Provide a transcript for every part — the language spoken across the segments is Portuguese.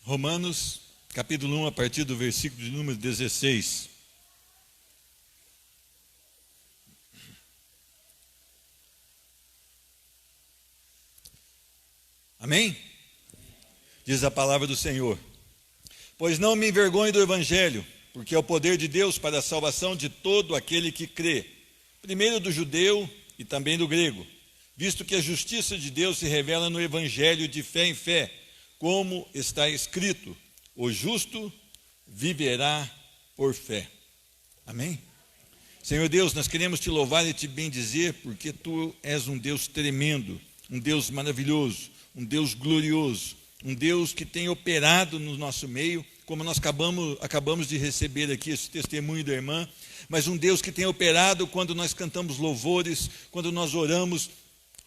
Romanos, capítulo 1, a partir do versículo de número 16. Amém? Diz a palavra do Senhor. Pois não me envergonho do Evangelho, porque é o poder de Deus para a salvação de todo aquele que crê, primeiro do judeu e também do grego, visto que a justiça de Deus se revela no Evangelho de fé em fé, como está escrito: o justo viverá por fé. Amém? Senhor Deus, nós queremos te louvar e te bendizer, porque tu és um Deus tremendo, um Deus maravilhoso, um Deus glorioso, um Deus que tem operado no nosso meio, como nós acabamos de receber aqui esse testemunho da irmã, mas um Deus que tem operado quando nós cantamos louvores, quando nós oramos,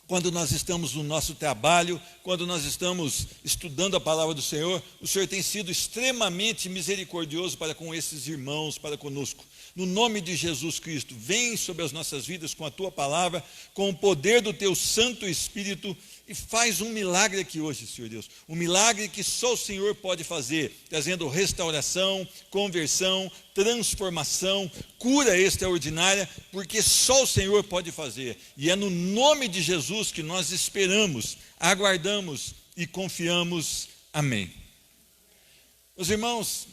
quando nós estamos no nosso trabalho, quando nós estamos estudando a palavra do Senhor. O Senhor tem sido extremamente misericordioso para com esses irmãos, para conosco. No nome de Jesus Cristo, vem sobre as nossas vidas com a tua palavra, com o poder do teu Santo Espírito, e faz um milagre aqui hoje, Senhor Deus. Um milagre que só o Senhor pode fazer, trazendo restauração, conversão, transformação, cura extraordinária, porque só o Senhor pode fazer. E é no nome de Jesus que nós esperamos, aguardamos e confiamos. Amém. Meus irmãos,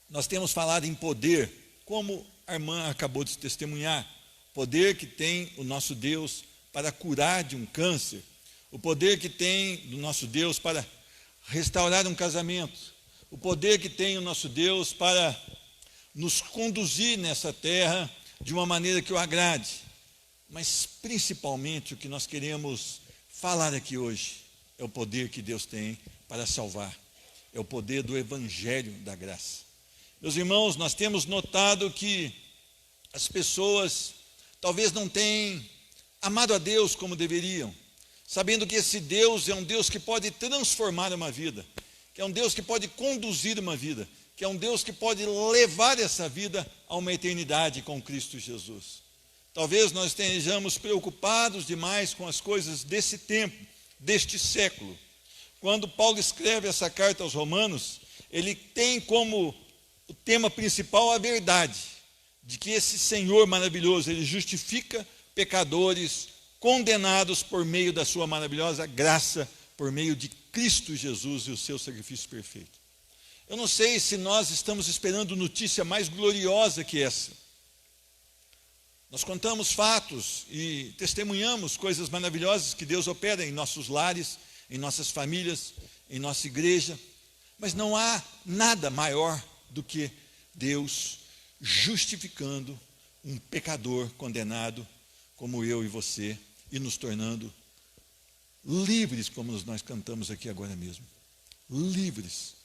nós temos falado em poder, como a irmã acabou de testemunhar, poder que tem o nosso Deus para curar de um câncer, o poder que tem do nosso Deus para restaurar um casamento, o poder que tem o nosso Deus para nos conduzir nessa terra de uma maneira que o agrade. Mas principalmente o que nós queremos falar aqui hoje é o poder que Deus tem para salvar, é o poder do Evangelho da graça. Meus irmãos, nós temos notado que as pessoas talvez não tenham amado a Deus como deveriam, sabendo que esse Deus é um Deus que pode transformar uma vida, que é um Deus que pode conduzir uma vida, que é um Deus que pode levar essa vida a uma eternidade com Cristo Jesus. Talvez nós estejamos preocupados demais com as coisas desse tempo, deste século. Quando Paulo escreve essa carta aos Romanos, ele tem como o tema principal a verdade, de que esse Senhor maravilhoso, ele justifica pecadores condenados por meio da sua maravilhosa graça, por meio de Cristo Jesus e o seu sacrifício perfeito. Eu não sei se nós estamos esperando notícia mais gloriosa que essa. Nós contamos fatos e testemunhamos coisas maravilhosas que Deus opera em nossos lares, em nossas famílias, em nossa igreja, mas não há nada maior do que Deus justificando um pecador condenado como eu e você, e nos tornando livres, como nós cantamos aqui agora mesmo. Livres,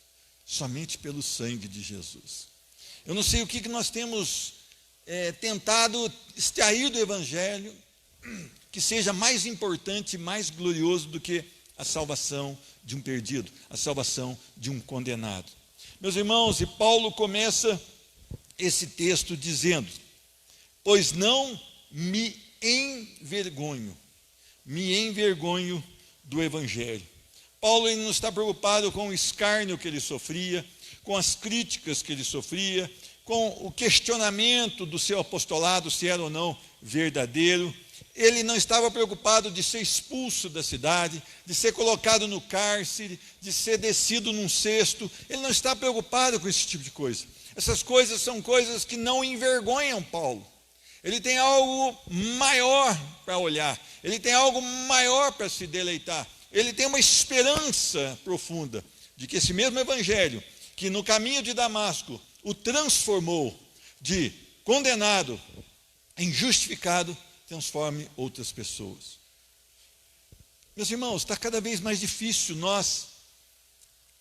somente pelo sangue de Jesus. Eu não sei o que nós temos tentado extrair do Evangelho, que seja mais importante, mais glorioso do que a salvação de um perdido, a salvação de um condenado. Meus irmãos, e Paulo começa esse texto dizendo: pois não me envergonho do Evangelho. Paulo ele não está preocupado com o escárnio que ele sofria, com as críticas que ele sofria, com o questionamento do seu apostolado, se era ou não verdadeiro. Ele não estava preocupado de ser expulso da cidade, de ser colocado no cárcere, de ser descido num cesto. Ele não está preocupado com esse tipo de coisa. Essas coisas são coisas que não envergonham Paulo. Ele tem algo maior para olhar, ele tem algo maior para se deleitar, ele tem uma esperança profunda de que esse mesmo Evangelho, que no caminho de Damasco o transformou de condenado em justificado, transforme outras pessoas. Meus irmãos, está cada vez mais difícil nós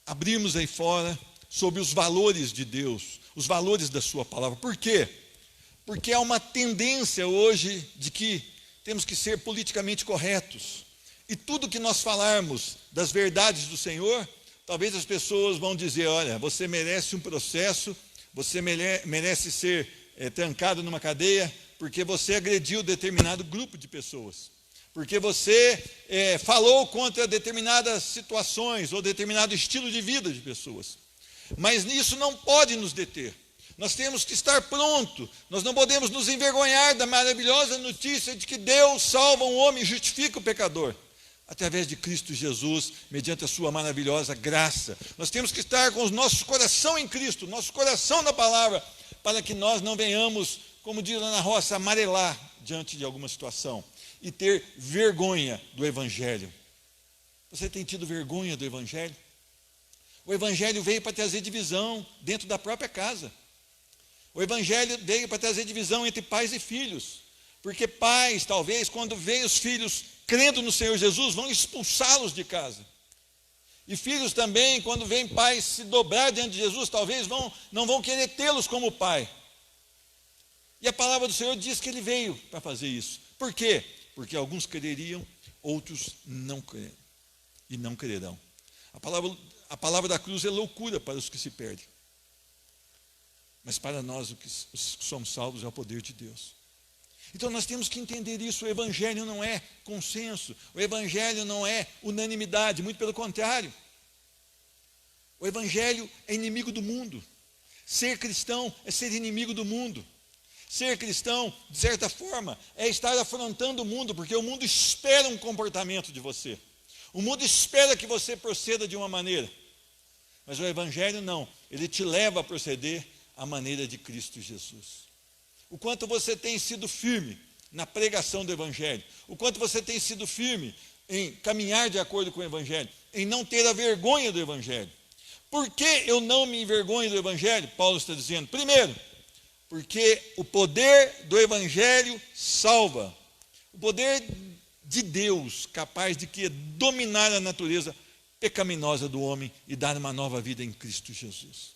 abrirmos aí fora sobre os valores de Deus, os valores da sua palavra. Por quê? Porque há uma tendência hoje de que temos que ser politicamente corretos. E tudo que nós falarmos das verdades do Senhor, talvez as pessoas vão dizer: olha, você merece um processo, você merece ser trancado numa cadeia, porque você agrediu determinado grupo de pessoas. porque você falou contra determinadas situações ou determinado estilo de vida de pessoas. Mas isso não pode nos deter. Nós temos que estar pronto. Nós não podemos nos envergonhar da maravilhosa notícia de que Deus salva um homem e justifica o pecador, através de Cristo Jesus, mediante a sua maravilhosa graça. Nós temos que estar com o nosso coração em Cristo, nosso coração na palavra, para que nós não venhamos, como diz lá na roça, amarelar diante de alguma situação e ter vergonha do Evangelho. Você tem tido vergonha do Evangelho? O Evangelho veio para trazer divisão dentro da própria casa. O Evangelho veio para trazer divisão entre pais e filhos, porque pais, talvez, quando veem os filhos crendo no Senhor Jesus, vão expulsá-los de casa. E filhos também, quando veem pais se dobrar diante de Jesus, talvez não vão querer tê-los como pai. E a palavra do Senhor diz que ele veio para fazer isso. Por quê? Porque alguns creriam, outros não creram e não crerão. A palavra da cruz é loucura para os que se perdem. Mas para nós, os que somos salvos, é o poder de Deus. Então nós temos que entender isso. O Evangelho não é consenso, o Evangelho não é unanimidade, muito pelo contrário. O Evangelho é inimigo do mundo. Ser cristão é ser inimigo do mundo. Ser cristão, de certa forma, é estar afrontando o mundo, porque o mundo espera um comportamento de você. O mundo espera que você proceda de uma maneira. Mas o Evangelho não, ele te leva a proceder à maneira de Cristo Jesus. O quanto você tem sido firme na pregação do Evangelho, o quanto você tem sido firme em caminhar de acordo com o Evangelho, em não ter a vergonha do Evangelho. Por que eu não me envergonho do Evangelho? Paulo está dizendo, primeiro, porque o poder do Evangelho salva. O poder de Deus capaz de dominar a natureza pecaminosa do homem e dar uma nova vida em Cristo Jesus.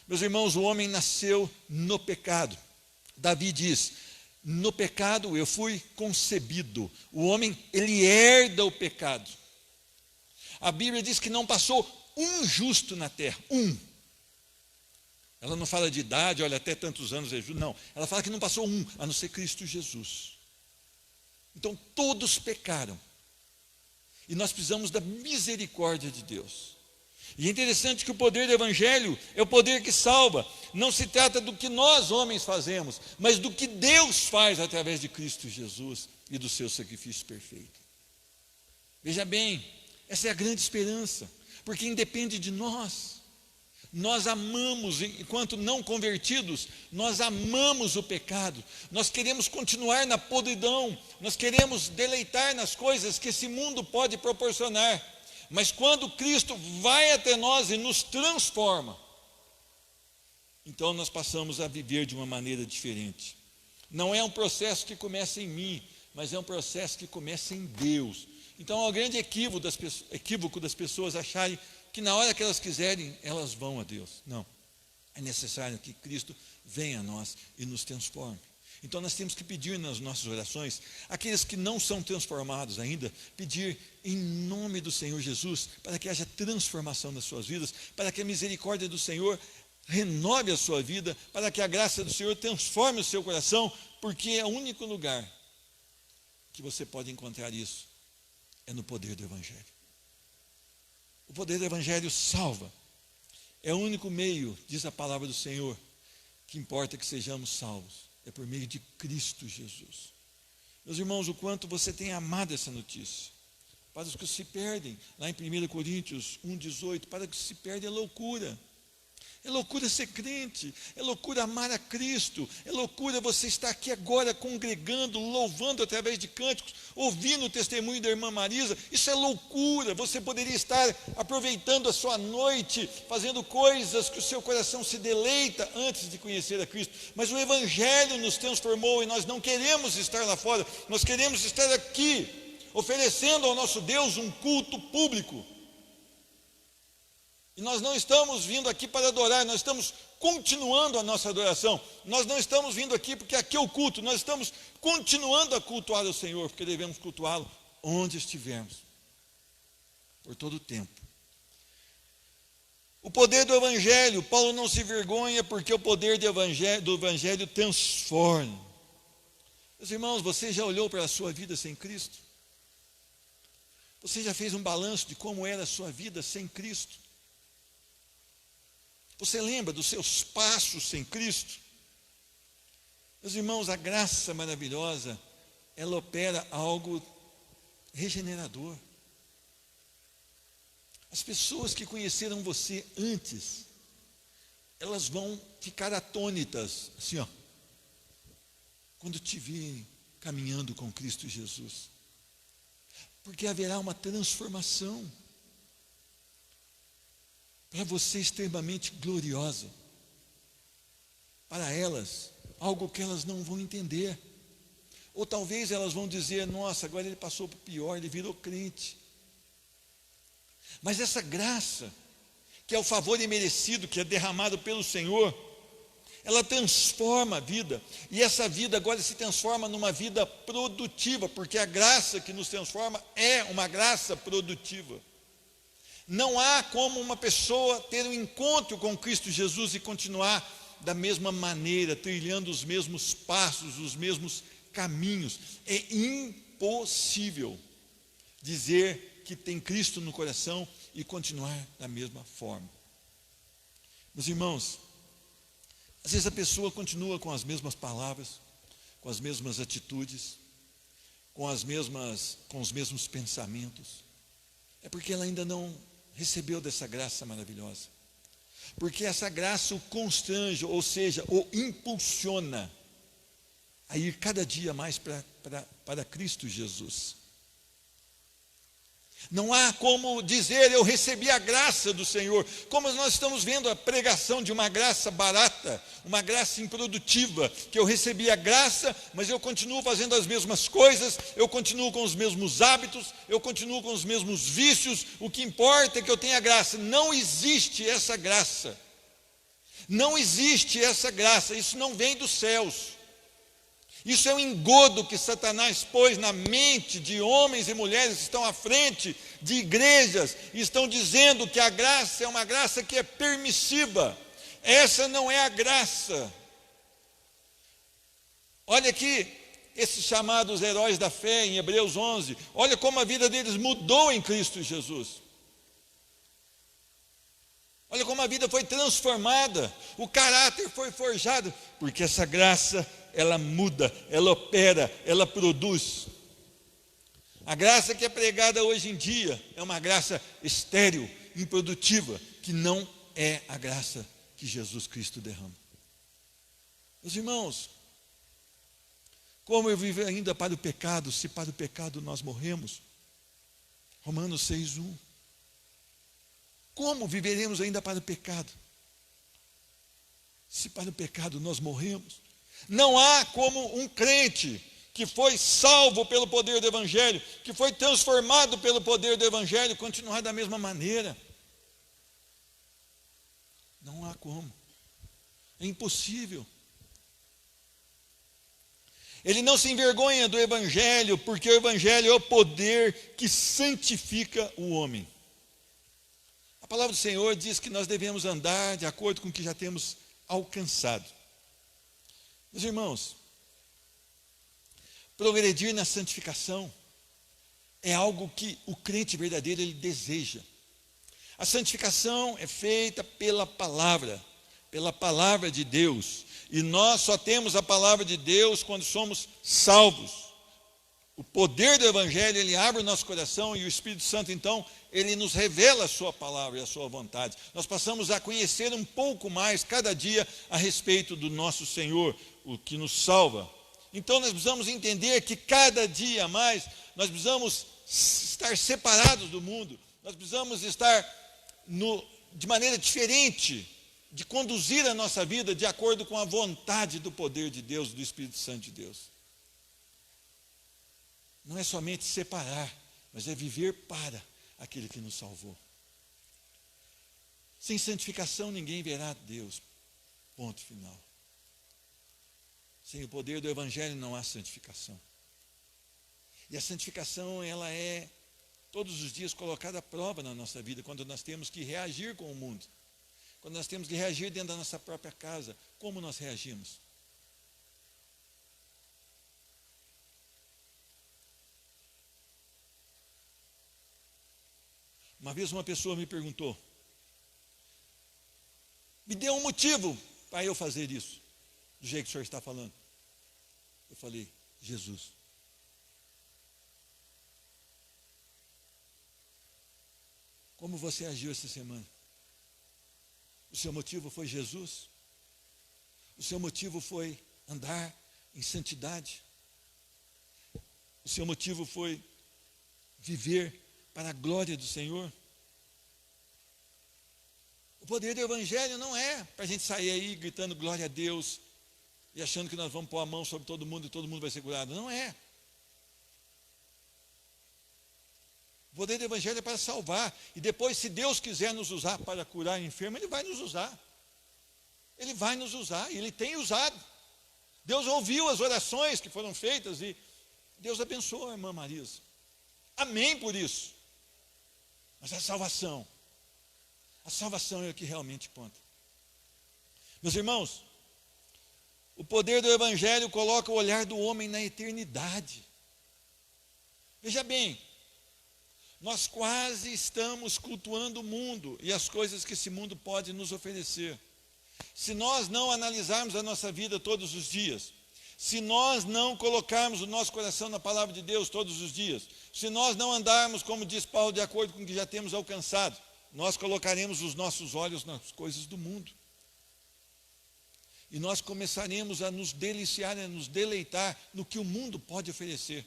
Meus irmãos, o homem nasceu no pecado. Davi diz, no pecado eu fui concebido. O homem, ele herda o pecado. A Bíblia diz que não passou um justo na terra, um. Ela não fala de idade, olha, até tantos anos é justo, não. Ela fala que não passou um, a não ser Cristo Jesus. Então todos pecaram. E nós precisamos da misericórdia de Deus. E é interessante que o poder do Evangelho é o poder que salva. Não se trata do que nós homens fazemos, mas do que Deus faz através de Cristo Jesus e do seu sacrifício perfeito. Veja bem, essa é a grande esperança, porque independe de nós. Nós amamos, enquanto não convertidos, nós amamos o pecado. Nós queremos continuar na podridão, nós queremos deleitar nas coisas que esse mundo pode proporcionar. Mas quando Cristo vai até nós e nos transforma, então nós passamos a viver de uma maneira diferente. Não é um processo que começa em mim, mas é um processo que começa em Deus. Então é um grande equívoco das pessoas acharem que na hora que elas quiserem, elas vão a Deus. Não, é necessário que Cristo venha a nós e nos transforme. Então nós temos que pedir nas nossas orações, aqueles que não são transformados ainda, pedir em nome do Senhor Jesus, para que haja transformação nas suas vidas, para que a misericórdia do Senhor renove a sua vida, para que a graça do Senhor transforme o seu coração, porque é o único lugar que você pode encontrar isso, é no poder do Evangelho. O poder do Evangelho salva, é o único meio, diz a palavra do Senhor, que importa que sejamos salvos. É por meio de Cristo Jesus. Meus irmãos, o quanto você tem amado essa notícia. Para os que se perdem, lá em 1 Coríntios 1,18, para os que se perdem é loucura. É loucura ser crente, é loucura amar a Cristo, é loucura você estar aqui agora congregando, louvando através de cânticos, ouvindo o testemunho da irmã Marisa. Isso é loucura. Você poderia estar aproveitando a sua noite, fazendo coisas que o seu coração se deleita antes de conhecer a Cristo. Mas o Evangelho nos transformou e nós não queremos estar lá fora, nós queremos estar aqui, oferecendo ao nosso Deus um culto público. E nós não estamos vindo aqui para adorar, nós estamos continuando a nossa adoração. Nós não estamos vindo aqui porque aqui é o culto, nós estamos continuando a cultuar o Senhor, porque devemos cultuá-lo onde estivermos, por todo o tempo. O poder do Evangelho, Paulo não se envergonha, porque o poder do Evangelho transforma. Meus irmãos, você já olhou para a sua vida sem Cristo? Você já fez um balanço de como era a sua vida sem Cristo? Você lembra dos seus passos sem Cristo? Meus irmãos, a graça maravilhosa, ela opera algo regenerador. As pessoas que conheceram você antes, elas vão ficar atônitas, assim, ó, quando te virem caminhando com Cristo Jesus. Porque haverá uma transformação para você extremamente gloriosa. Para elas, algo que elas não vão entender. Ou talvez elas vão dizer, nossa, agora ele passou para o pior, ele virou crente. Mas essa graça, que é o favor imerecido, que é derramado pelo Senhor, ela transforma a vida, e essa vida agora se transforma numa vida produtiva, porque a graça que nos transforma é uma graça produtiva. Não há como uma pessoa ter um encontro com Cristo Jesus e continuar da mesma maneira, trilhando os mesmos passos, os mesmos caminhos. É impossível dizer que tem Cristo no coração e continuar da mesma forma. Meus irmãos, às vezes a pessoa continua com as mesmas palavras, com as mesmas atitudes, com os mesmos pensamentos. É porque ela ainda não recebeu dessa graça maravilhosa. Porque essa graça o constrange, ou seja, o impulsiona a ir cada dia mais para Cristo Jesus. Não há como dizer, eu recebi a graça do Senhor, como nós estamos vendo a pregação de uma graça barata, uma graça improdutiva, que eu recebi a graça, mas eu continuo fazendo as mesmas coisas, eu continuo com os mesmos hábitos, eu continuo com os mesmos vícios, o que importa é que eu tenha graça. Não existe essa graça, não existe essa graça, isso não vem dos céus. Isso é um engodo que Satanás pôs na mente de homens e mulheres que estão à frente de igrejas e estão dizendo que a graça é uma graça que é permissiva. Essa não é a graça. Olha aqui, esses chamados heróis da fé em Hebreus 11, olha como a vida deles mudou em Cristo Jesus. Olha como a vida foi transformada, o caráter foi forjado, porque essa graça, ela muda, ela opera, ela produz. A graça que é pregada hoje em dia é uma graça estéril, improdutiva, que não é a graça que Jesus Cristo derrama. Meus irmãos, como eu vivo ainda para o pecado, se para o pecado nós morremos? Romanos 6:1. Como viveremos ainda para o pecado? Se para o pecado nós morremos. Não há como um crente que foi salvo pelo poder do Evangelho, que foi transformado pelo poder do Evangelho, continuar da mesma maneira. Não há como. É impossível. Ele não se envergonha do Evangelho, porque o Evangelho é o poder que santifica o homem. A palavra do Senhor diz que nós devemos andar de acordo com o que já temos alcançado. Meus irmãos, progredir na santificação é algo que o crente verdadeiro ele deseja. A santificação é feita pela palavra de Deus. E nós só temos a palavra de Deus quando somos salvos. O poder do Evangelho, ele abre o nosso coração e o Espírito Santo, então, ele nos revela a sua palavra e a sua vontade. Nós passamos a conhecer um pouco mais, cada dia, a respeito do nosso Senhor, o que nos salva. Então, nós precisamos entender que cada dia mais, nós precisamos estar separados do mundo, nós precisamos estar de maneira diferente, de conduzir a nossa vida de acordo com a vontade do poder de Deus, do Espírito Santo de Deus. Não é somente separar, mas é viver para aquele que nos salvou. Sem santificação ninguém verá Deus. Ponto final. Sem o poder do Evangelho não há santificação. E a santificação, ela é todos os dias colocada à prova na nossa vida, quando nós temos que reagir com o mundo. Quando nós temos que reagir dentro da nossa própria casa, como nós reagimos? Uma vez uma pessoa me perguntou, me dê um motivo para eu fazer isso, do jeito que o senhor está falando. Eu falei, Jesus. Como você agiu essa semana? O seu motivo foi Jesus? O seu motivo foi andar em santidade? O seu motivo foi viver para a glória do Senhor? O poder do Evangelho não é para a gente sair aí gritando glória a Deus e achando que nós vamos pôr a mão sobre todo mundo e todo mundo vai ser curado. Não é. O poder do Evangelho é para salvar. E depois, se Deus quiser nos usar para curar enfermo, Ele vai nos usar. Ele vai nos usar e Ele tem usado. Deus ouviu as orações que foram feitas e Deus abençoou a irmã Marisa. Amém por isso. Mas a salvação é o que realmente conta. Meus irmãos, o poder do Evangelho coloca o olhar do homem na eternidade. Veja bem, nós quase estamos cultuando o mundo e as coisas que esse mundo pode nos oferecer. Se nós não analisarmos a nossa vida todos os dias, se nós não colocarmos o nosso coração na palavra de Deus todos os dias, se nós não andarmos, como diz Paulo, de acordo com o que já temos alcançado, nós colocaremos os nossos olhos nas coisas do mundo. E nós começaremos a nos deliciar, a nos deleitar no que o mundo pode oferecer.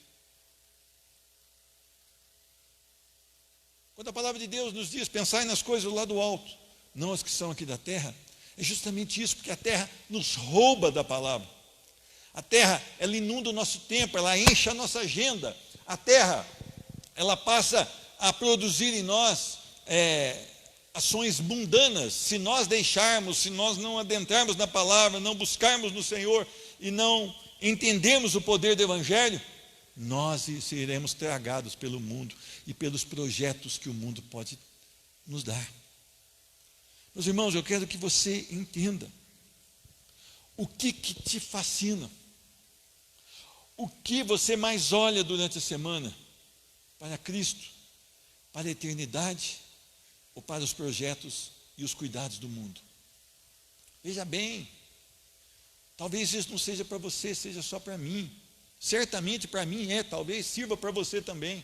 Quando a palavra de Deus nos diz, pensai nas coisas lá do alto, não as que são aqui da terra, é justamente isso, porque a terra nos rouba da palavra. A terra, ela inunda o nosso tempo, ela enche a nossa agenda. A terra, ela passa a produzir em nós ações mundanas. Se nós deixarmos, se nós não adentrarmos na palavra, não buscarmos no Senhor e não entendermos o poder do Evangelho, nós seremos tragados pelo mundo e pelos projetos que o mundo pode nos dar. Meus irmãos, eu quero que você entenda o que te fascina, o que você mais olha durante a semana, para Cristo, para a eternidade ou para os projetos e os cuidados do mundo. Veja bem, talvez isso não seja para você, seja só para mim. Certamente para mim talvez sirva para você também.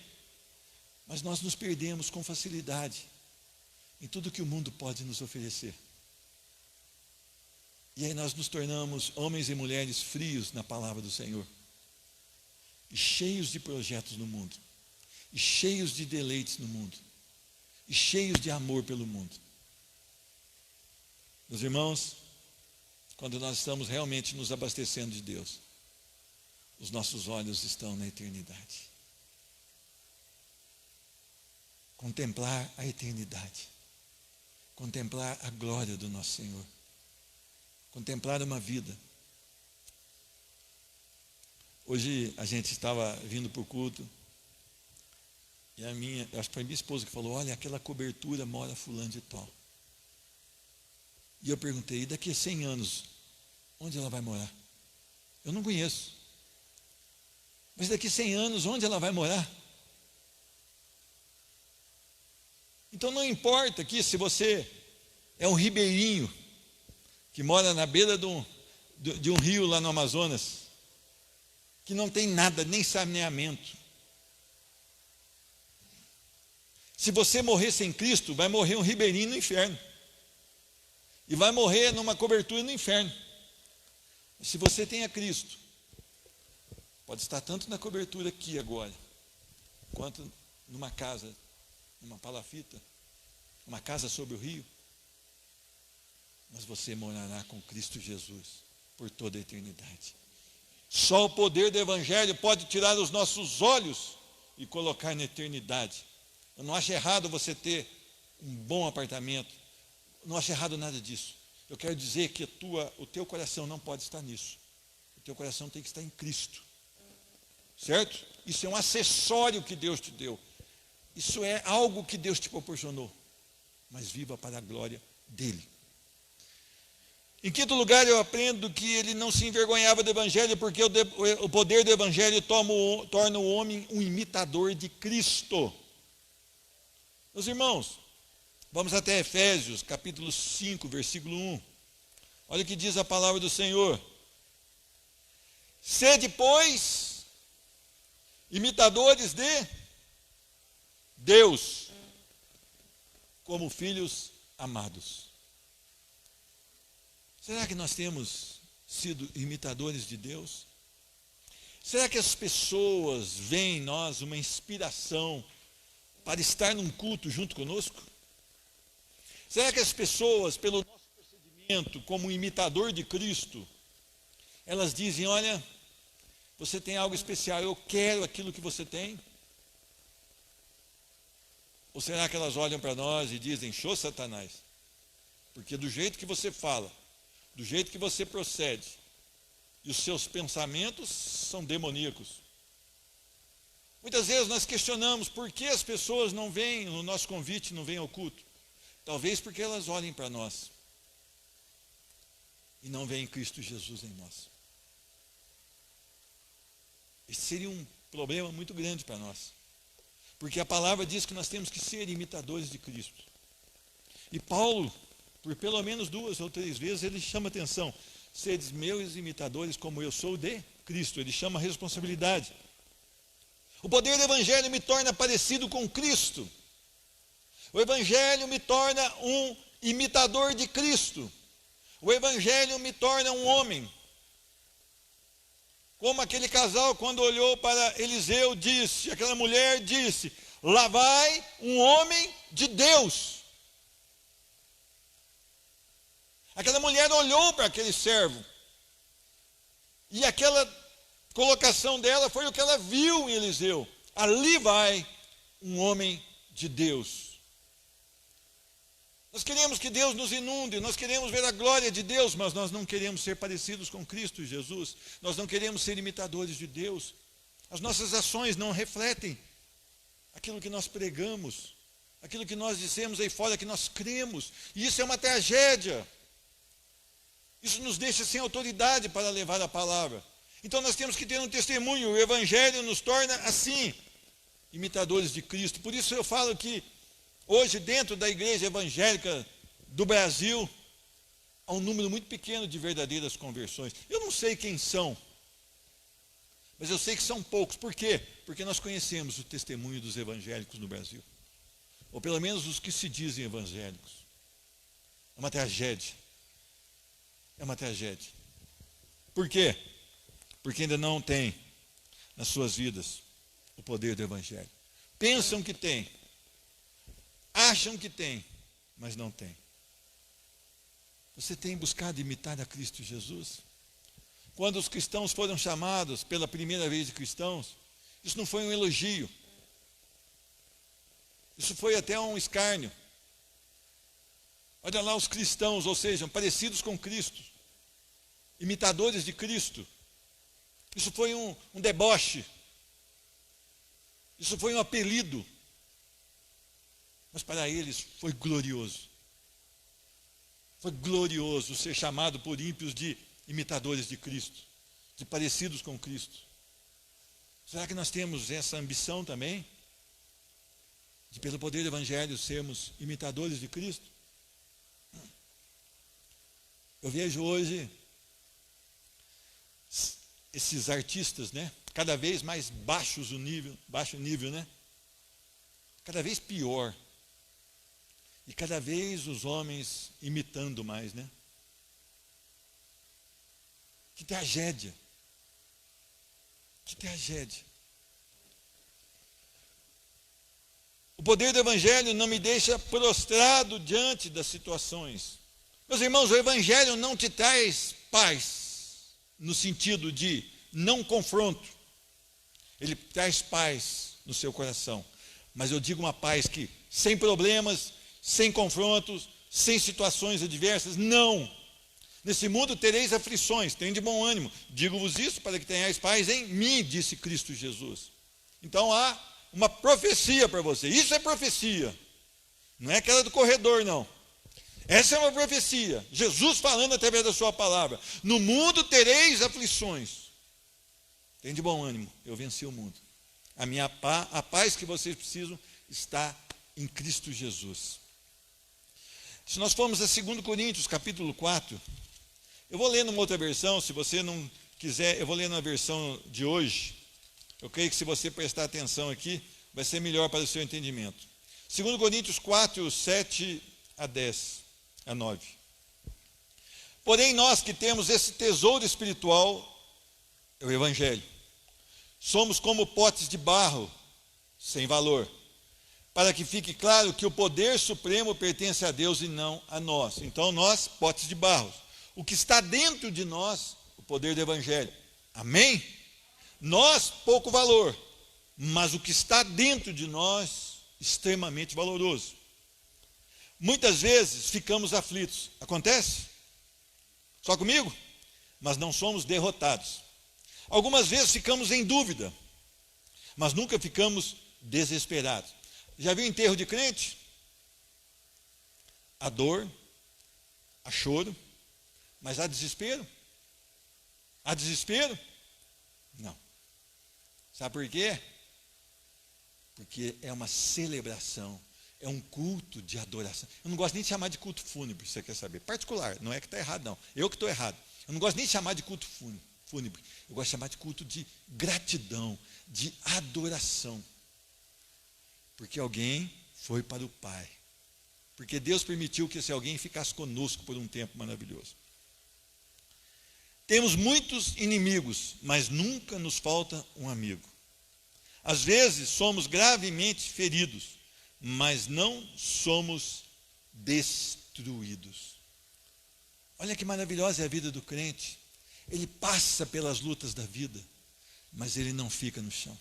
Mas nós nos perdemos com facilidade em tudo que o mundo pode nos oferecer. E aí nós nos tornamos homens e mulheres frios na palavra do Senhor. E cheios de projetos no mundo. E cheios de deleites no mundo. E cheios de amor pelo mundo. Meus irmãos, quando nós estamos realmente nos abastecendo de Deus, os nossos olhos estão na eternidade. Contemplar a eternidade. Contemplar a glória do nosso Senhor. Contemplar uma vida. Hoje a gente estava vindo para o culto e acho que foi minha esposa que falou, olha, aquela cobertura mora fulano de tal. E eu perguntei, e daqui a 100 anos, onde ela vai morar? Eu não conheço. Mas daqui a 100 anos, onde ela vai morar? Então não importa aqui se você é um ribeirinho que mora na beira de um rio lá no Amazonas, que não tem nada, nem saneamento. Se você morrer sem Cristo, vai morrer um ribeirinho no inferno. E vai morrer numa cobertura no inferno. Mas se você tem a Cristo, pode estar tanto na cobertura aqui agora, quanto numa casa, numa palafita, uma casa sobre o rio, mas você morará com Cristo Jesus por toda a eternidade. Só o poder do Evangelho pode tirar os nossos olhos e colocar na eternidade. Eu não acho errado você ter um bom apartamento, não acho errado nada disso. Eu quero dizer que o teu coração não pode estar nisso. O teu coração tem que estar em Cristo. Certo? Isso é um acessório que Deus te deu. Isso é algo que Deus te proporcionou. Mas viva para a glória dEle. Em quinto lugar, eu aprendo que ele não se envergonhava do Evangelho, porque o poder do Evangelho torna o homem um imitador de Cristo. Meus irmãos, vamos até Efésios, capítulo 5, versículo 1. Olha o que diz a palavra do Senhor. Sede, pois, imitadores de Deus, como filhos amados. Será que nós temos sido imitadores de Deus? Será que as pessoas veem em nós uma inspiração para estar num culto junto conosco? Será que as pessoas, pelo nosso procedimento como imitador de Cristo, elas dizem, olha, você tem algo especial, eu quero aquilo que você tem? Ou será que elas olham para nós e dizem, show Satanás, porque do jeito que você fala, do jeito que você procede, e os seus pensamentos são demoníacos. Muitas vezes nós questionamos por que as pessoas não vêm no nosso convite, não vêm ao culto. Talvez porque elas olhem para nós e não veem Cristo Jesus em nós. Esse seria um problema muito grande para nós. Porque a palavra diz que nós temos que ser imitadores de Cristo. E Paulo, por pelo menos 2 ou 3 vezes, ele chama atenção. Sedes meus imitadores como eu sou de Cristo. Ele chama a responsabilidade. O poder do Evangelho me torna parecido com Cristo. O Evangelho me torna um imitador de Cristo. O Evangelho me torna um homem. Como aquele casal, quando olhou para Eliseu, disse, aquela mulher disse, lá vai um homem de Deus. Aquela mulher olhou para aquele servo. E aquela colocação dela foi o que ela viu em Eliseu. Ali vai um homem de Deus. Nós queremos que Deus nos inunde, nós queremos ver a glória de Deus, mas nós não queremos ser parecidos com Cristo Jesus. Nós não queremos ser imitadores de Deus. As nossas ações não refletem aquilo que nós pregamos, aquilo que nós dissemos aí fora que nós cremos. E isso é uma tragédia. Isso nos deixa sem autoridade para levar a palavra. Então nós temos que ter um testemunho. O Evangelho nos torna assim, imitadores de Cristo. Por isso eu falo que hoje dentro da igreja evangélica do Brasil, há um número muito pequeno de verdadeiras conversões. Eu não sei quem são, mas eu sei que são poucos. Por quê? Porque nós conhecemos o testemunho dos evangélicos no Brasil. Ou pelo menos os que se dizem evangélicos. É uma tragédia. É uma tragédia. Por quê? Porque ainda não tem nas suas vidas o poder do Evangelho. Pensam que tem, acham que tem, mas não tem. Você tem buscado imitar a Cristo Jesus? Quando os cristãos foram chamados pela primeira vez de cristãos, isso não foi um elogio. Isso foi até um escárnio. Olha lá os cristãos, ou seja, parecidos com Cristo, imitadores de Cristo. Isso foi um deboche. Isso foi um apelido. Mas para eles foi glorioso. Foi glorioso ser chamado por ímpios de imitadores de Cristo, de parecidos com Cristo. Será que nós temos essa ambição também? De pelo poder do Evangelho sermos imitadores de Cristo? Eu vejo hoje esses artistas, né? Cada vez mais baixo nível, né? Cada vez pior. E cada vez os homens imitando mais, né? Que tragédia. Que tragédia. O poder do Evangelho não me deixa prostrado diante das situações. Meus irmãos, o Evangelho não te traz paz, no sentido de não confronto. Ele traz paz no seu coração. Mas eu digo uma paz que, sem problemas, sem confrontos, sem situações adversas, não. Nesse mundo tereis aflições, tem de bom ânimo. Digo-vos isso para que tenhais paz em mim, disse Cristo Jesus. Então há uma profecia para você. Isso é profecia. Não é aquela do corredor, não. Essa é uma profecia. Jesus falando através da sua palavra. No mundo tereis aflições. Tem de bom ânimo, eu venci o mundo. A paz que vocês precisam está em Cristo Jesus. Se nós formos a 2 Coríntios, capítulo 4, eu vou ler numa outra versão, se você não quiser, eu vou ler na versão de hoje. Eu creio que se você prestar atenção aqui, vai ser melhor para o seu entendimento. 2 Coríntios 4, 7 a 10, a 9. Porém, nós que temos esse tesouro espiritual, é o Evangelho, somos como potes de barro, sem valor, para que fique claro que o poder supremo pertence a Deus e não a nós. Então, nós, potes de barro, o que está dentro de nós, o poder do Evangelho. Amém? Nós, pouco valor, mas o que está dentro de nós, extremamente valoroso. Muitas vezes ficamos aflitos. Acontece? Só comigo? Mas não somos derrotados. Algumas vezes ficamos em dúvida, mas nunca ficamos desesperados. Já viu enterro de crente? Há dor, há choro, mas há desespero? Há desespero? Não. Sabe por quê? Porque é uma celebração, é um culto de adoração. Eu não gosto nem de chamar de culto fúnebre, você quer saber. Particular, não é que está errado, não. Eu que estou errado. Eu não gosto nem de chamar de culto fúnebre. Eu gosto de chamar de culto de gratidão, de adoração. Porque alguém foi para o Pai. Porque Deus permitiu que esse alguém ficasse conosco por um tempo maravilhoso. Temos muitos inimigos, mas nunca nos falta um amigo. Às vezes somos gravemente feridos, mas não somos destruídos. Olha que maravilhosa é a vida do crente. Ele passa pelas lutas da vida, mas ele não fica no chão.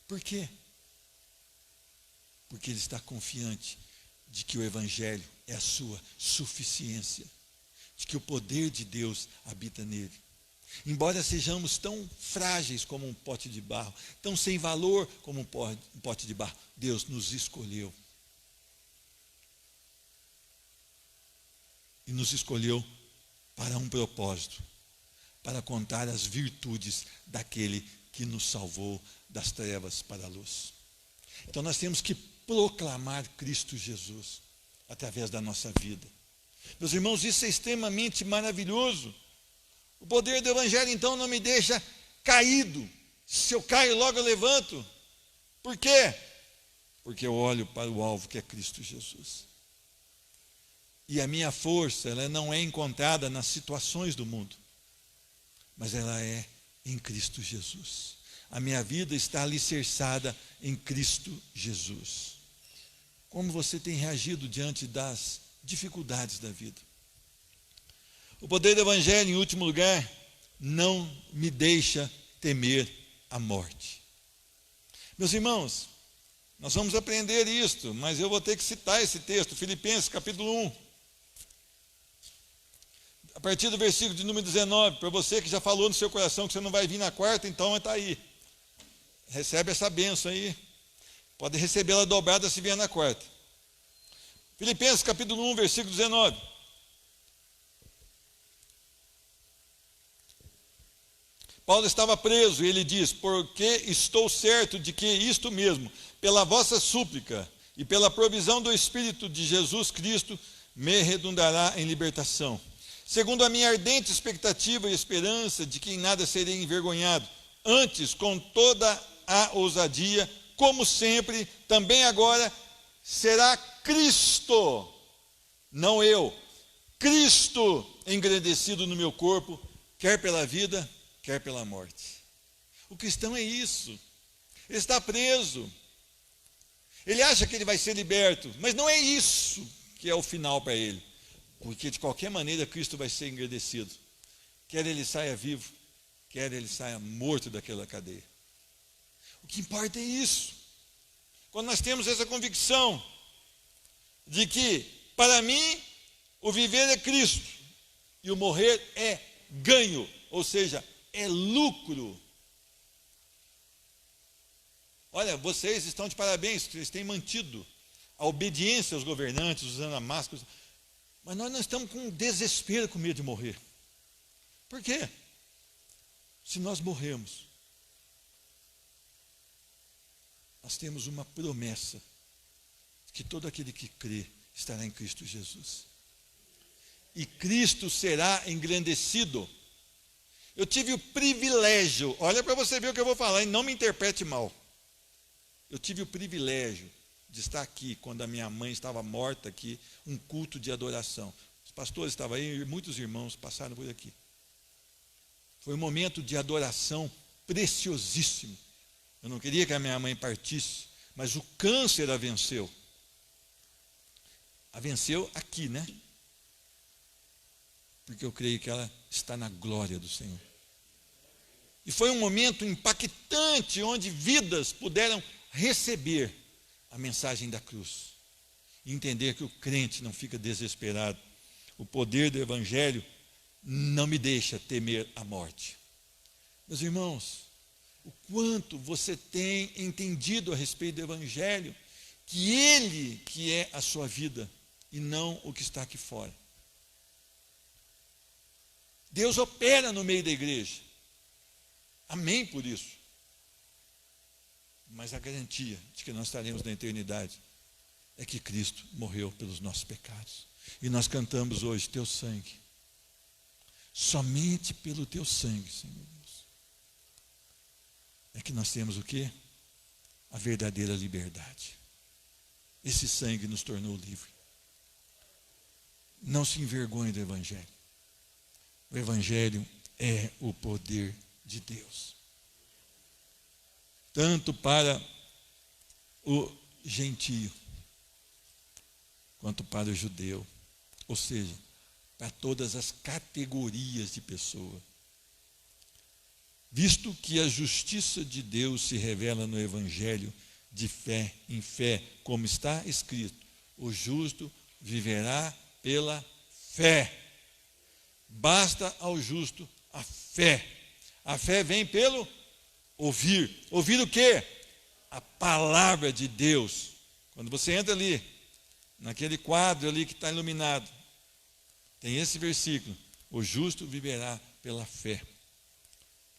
Por quê? Porque ele está confiante de que o Evangelho é a sua suficiência, de que o poder de Deus habita nele. Embora sejamos tão frágeis como um pote de barro, tão sem valor como um pote de barro, Deus nos escolheu. E nos escolheu para um propósito, para contar as virtudes daquele que nos salvou das trevas para a luz. Então nós temos que proclamar Cristo Jesus através da nossa vida. Meus irmãos, isso é extremamente maravilhoso. O poder do Evangelho, então, não me deixa caído. Se eu caio, logo eu levanto. Por quê? Porque eu olho para o alvo, que é Cristo Jesus. E a minha força, ela não é encontrada nas situações do mundo, mas ela é em Cristo Jesus. A minha vida está alicerçada em Cristo Jesus. Como você tem reagido diante das dificuldades da vida? O poder do Evangelho, em último lugar, não me deixa temer a morte. Meus irmãos, nós vamos aprender isto, mas eu vou ter que citar esse texto, Filipenses capítulo 1. A partir do versículo de número 19, para você que já falou no seu coração que você não vai vir na quarta, então está aí. Recebe essa bênção aí. Pode recebê-la dobrada se vier na quarta. Filipenses capítulo 1, versículo 19. Paulo estava preso e ele diz: porque estou certo de que isto mesmo, pela vossa súplica e pela provisão do Espírito de Jesus Cristo, me redundará em libertação. Segundo a minha ardente expectativa e esperança de que em nada serei envergonhado, antes, com toda a ousadia, como sempre, também agora, será Cristo, não eu, Cristo engrandecido no meu corpo, quer pela vida, quer pela morte. O cristão é isso. Ele está preso. Ele acha que ele vai ser liberto, mas não é isso que é o final para ele. Porque de qualquer maneira Cristo vai ser engrandecido. Quer ele saia vivo, quer ele saia morto daquela cadeia. O que importa é isso. Quando nós temos essa convicção de que, para mim, o viver é Cristo e o morrer é ganho, ou seja, é lucro. Olha, vocês estão de parabéns, vocês têm mantido a obediência aos governantes, usando a máscara. Mas nós não estamos com desespero, com medo de morrer. Por quê? Se nós morrermos, nós temos uma promessa que todo aquele que crê estará em Cristo Jesus. E Cristo será engrandecido. Eu tive o privilégio, olha para você ver o que eu vou falar, e não me interprete mal. Eu tive o privilégio de estar aqui, quando a minha mãe estava morta aqui, um culto de adoração. Os pastores estavam aí, e muitos irmãos passaram por aqui. Foi um momento de adoração preciosíssimo. Eu não queria que a minha mãe partisse, mas o câncer a venceu. A venceu aqui, né? Porque eu creio que ela está na glória do Senhor. E foi um momento impactante, onde vidas puderam receber a mensagem da cruz. E entender que o crente não fica desesperado. O poder do Evangelho não me deixa temer a morte. Meus irmãos, o quanto você tem entendido a respeito do Evangelho, que Ele que é a sua vida, e não o que está aqui fora. Deus opera no meio da igreja. Amém por isso. Mas a garantia de que nós estaremos na eternidade é que Cristo morreu pelos nossos pecados. E nós cantamos hoje, teu sangue. Somente pelo teu sangue, Senhor Deus, é que nós temos o quê? A verdadeira liberdade. Esse sangue nos tornou livre. Não se envergonhe do Evangelho. O Evangelho é o poder de Deus. Tanto para o gentio, quanto para o judeu. Ou seja, para todas as categorias de pessoa. Visto que a justiça de Deus se revela no Evangelho de fé em fé, como está escrito, o justo viverá pela fé. Basta ao justo a fé. A fé vem pelo ouvir. Ouvir o quê? A palavra de Deus. Quando você entra ali, naquele quadro ali que está iluminado, tem esse versículo: o justo viverá pela fé.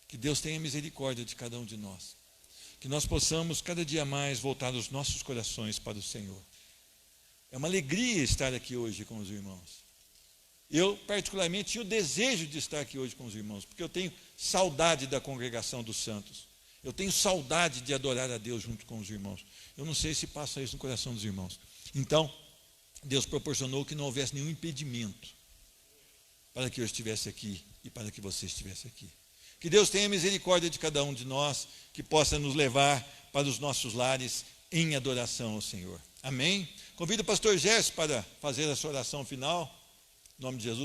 Que Deus tenha misericórdia de cada um de nós. Que nós possamos cada dia mais voltar os nossos corações para o Senhor. É uma alegria estar aqui hoje com os irmãos. Eu, particularmente, tinha o desejo de estar aqui hoje com os irmãos, porque eu tenho saudade da congregação dos santos. Eu tenho saudade de adorar a Deus junto com os irmãos. Eu não sei se passa isso no coração dos irmãos. Então, Deus proporcionou que não houvesse nenhum impedimento para que eu estivesse aqui e para que você estivesse aqui. Que Deus tenha misericórdia de cada um de nós, que possa nos levar para os nossos lares em adoração ao Senhor. Amém? Convido o pastor Gerson para fazer essa oração final. Em nome de Jesus.